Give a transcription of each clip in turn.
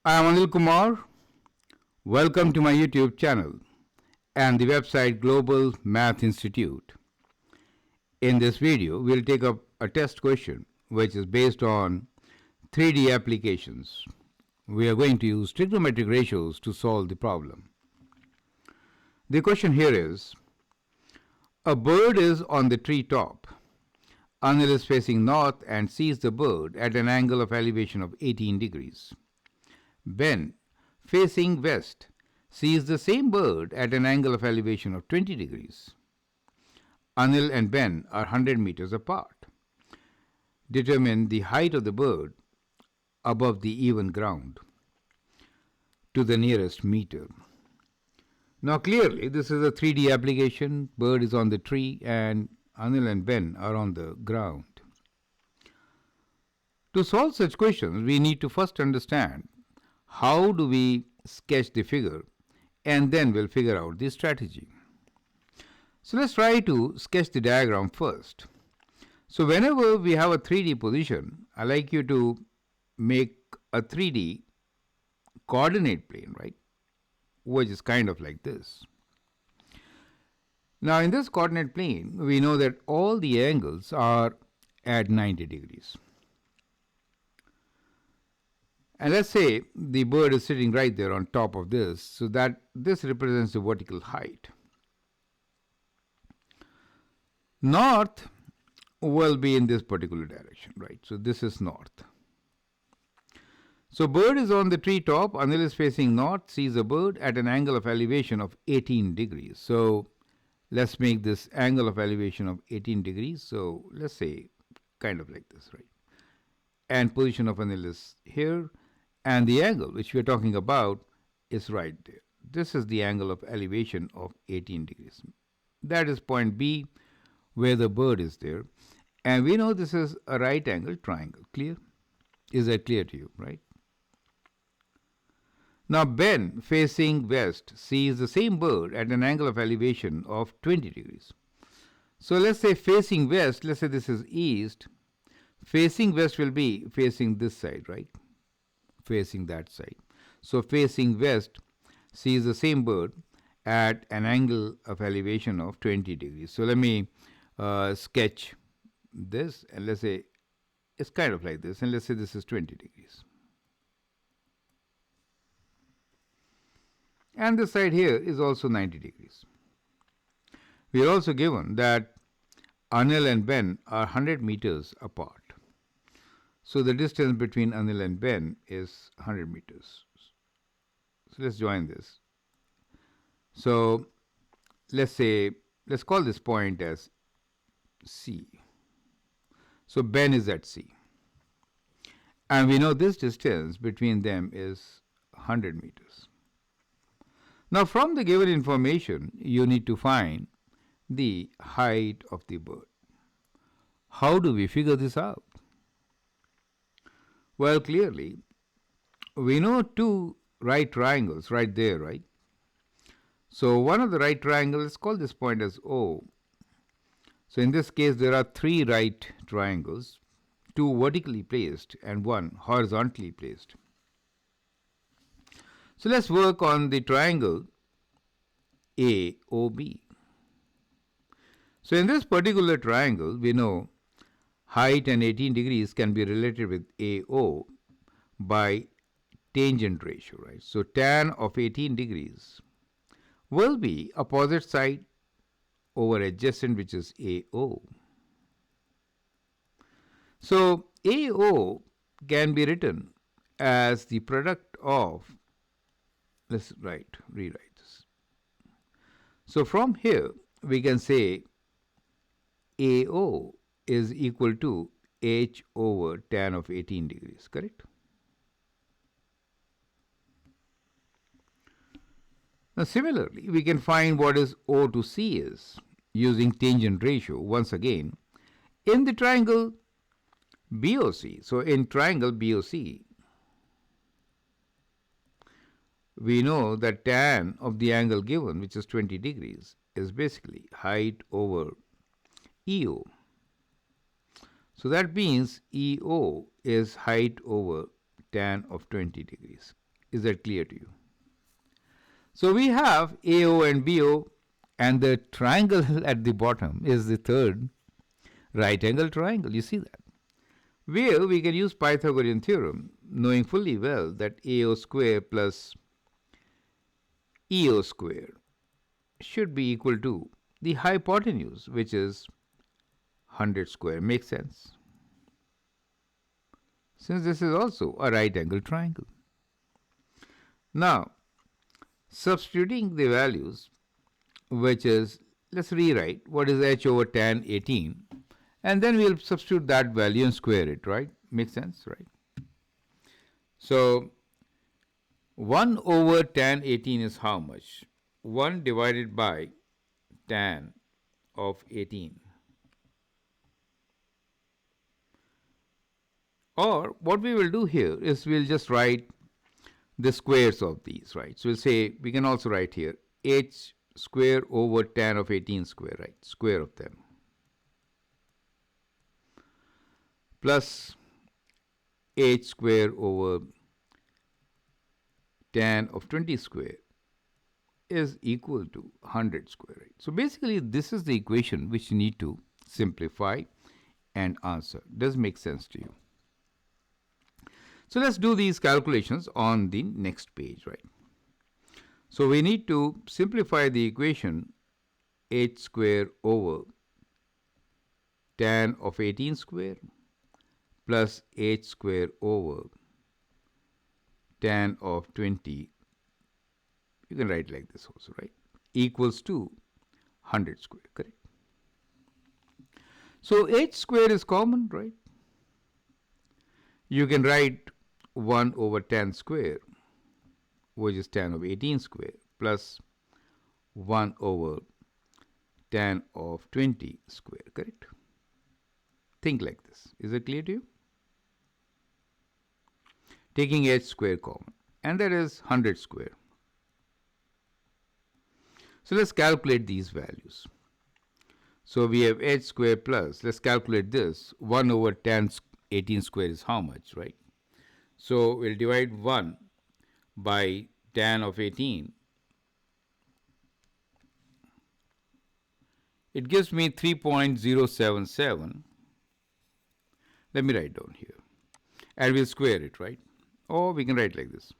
I am Anil Kumar. Welcome to my YouTube channel and the website Global Math Institute. In this video, we'll take up a test question which is based on 3D applications. We are going to use trigonometric ratios to solve the problem. The question here is, a bird is on the tree top. Anil is facing north and sees the bird at an angle of elevation of 18 degrees. Ben, facing west, sees the same bird at an angle of elevation of 20 degrees. Anil and Ben are 100 meters apart. Determine the height of the bird above the even ground to the nearest meter. Now clearly this is a 3D application. Bird is on the tree and Anil and Ben are on the ground. To solve such questions, we need to first understand how do we sketch the figure, and then we'll figure out the strategy. So let's try to sketch the diagram first. So whenever we have a 3D position, I like you to make a 3D coordinate plane, right? Which is kind of like this. Now in this coordinate plane, we know that all the angles are at 90 degrees. And let's say the bird is sitting right there on top of this, so that this represents the vertical height. North will be in this particular direction, right? So this is north. So bird is on the tree top, Anil is facing north, sees a bird at an angle of elevation of 18 degrees. So let's make this angle of elevation of 18 degrees. So let's say kind of like this, right? And position of Anil is here. And the angle which we are talking about is right there. This is the angle of elevation of 18 degrees. That is point B where the bird is there. And we know this is a right angle triangle. Clear? Is that clear to you, right? Now Ben, facing west, sees the same bird at an angle of elevation of 20 degrees. So let's say facing west, let's say this is east. Facing west will be facing this side, right? Facing that side. So facing west sees the same bird at an angle of elevation of 20 degrees. So let me sketch this, and let's say it's kind of like this, and let's say this is 20 degrees. And this side here is also 90 degrees. We are also given that Anil and Ben are 100 meters apart. So the distance between Anil and Ben is 100 meters. So let's join this. So let's call this point as C. So Ben is at C. And we know this distance between them is 100 meters. Now from the given information, you need to find the height of the bird. How do we figure this out? Well, clearly, we know two right triangles right there, right? So one of the right triangles, let's call this point as O. So in this case, there are three right triangles, two vertically placed and one horizontally placed. So let's work on the triangle AOB. So in this particular triangle, we know height and 18 degrees can be related with AO by tangent ratio, right? So tan of 18 degrees will be opposite side over adjacent, which is AO. So AO can be written as the product of, let's rewrite this. So from here we can say AO is equal to H over tan of 18 degrees, correct? Now similarly, we can find what is O to C is using tangent ratio once again in the triangle BOC. So in triangle BOC, we know that tan of the angle given, which is 20 degrees, is basically height over EO. So that means EO is height over tan of 20 degrees. Is that clear to you? So we have AO and BO, and the triangle at the bottom is the third right angle triangle. You see that? Where we can use Pythagorean theorem, knowing fully well that AO square plus EO square should be equal to the hypotenuse, which is 100 square. Makes sense? Since this is also a right angle triangle. Now, substituting the values, which is, let's rewrite what is h over tan 18, and then we'll substitute that value and square it, right? Makes sense, right? So 1 over tan 18 is how much? 1 divided by tan of 18. Or what we will do here is we'll just write the squares of these, right? So we'll say, we can also write here h square over tan of 18 square, right? Square of them. Plus h square over tan of 20 square is equal to 100 square, right? So basically this is the equation which you need to simplify and answer. Does make sense to you? So let's do these calculations on the next page, right? So we need to simplify the equation h square over tan of 18 square plus h square over tan of 20. You can write like this also, right? Equals to 100 square, correct? So h square is common, right? You can write 1 over tan square, which is tan of 18 square, plus 1 over tan of 20 square, correct? Think like this. Is it clear to you? Taking h square common, and that is 100 square. So let's calculate these values. So we have h square plus, let's calculate this, 1 over tan 18 square is how much, right? So we'll divide 1 by tan of 18. It gives me 3.077. Let me write down here. And we'll square it, right? Or we can write like this.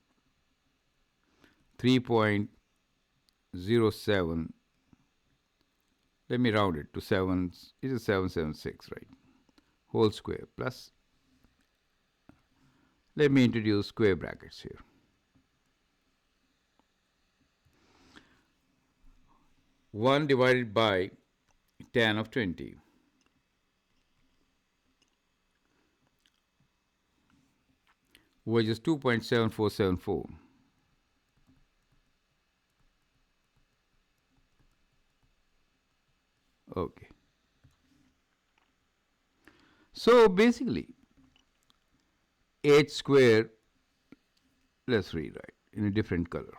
3.07. Let me round it to 7. It is 776, right? Whole square plus. Let me introduce square brackets here. One divided by tan of 20. Which is 2.7474. Okay. So basically, h square, let's rewrite in a different color.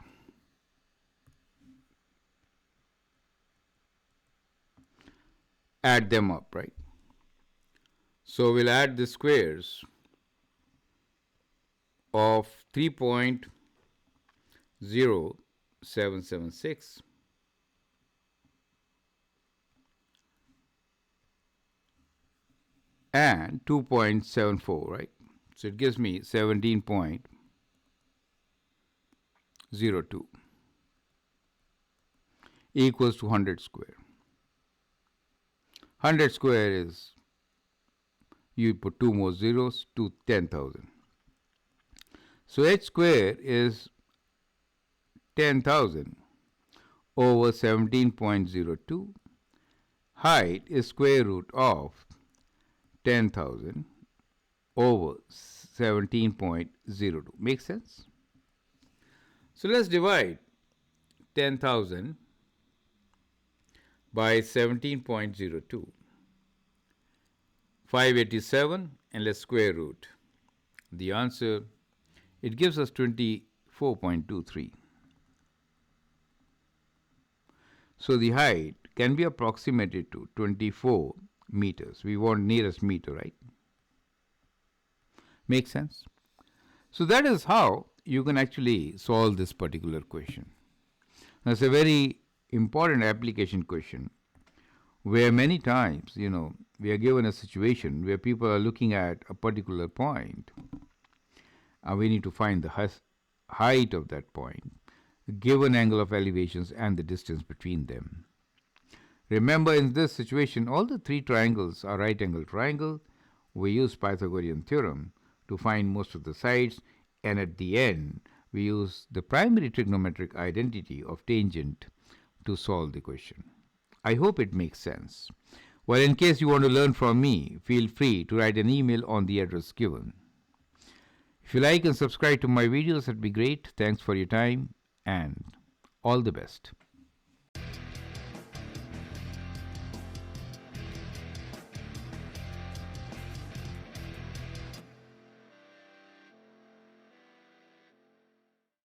Add them up, right? So we'll add the squares of 3.0776 and 2.74, right? So it gives me 17.02 equals to 100 square. 100 square is, you put 2 more zeros to 10,000. So h square is 10,000 over 17.02. Height is square root of 10,000 over 17.02. Makes sense? So let's divide 10,000 by 17.02. 587, and let's square root. The answer, it gives us 24.23. So the height can be approximated to 24 meters. We want nearest meter, right? Makes sense? So that is how you can actually solve this particular question. Now, it's a very important application question where many times, we are given a situation where people are looking at a particular point and we need to find the height of that point, given angle of elevations and the distance between them. Remember, in this situation, all the three triangles are right angle triangle. We use Pythagorean theorem to find most of the sides, and at the end, we use the primary trigonometric identity of tangent to solve the question. I hope it makes sense. Well, in case you want to learn from me, feel free to write an email on the address given. If you like and subscribe to my videos, that'd be great. Thanks for your time and all the best.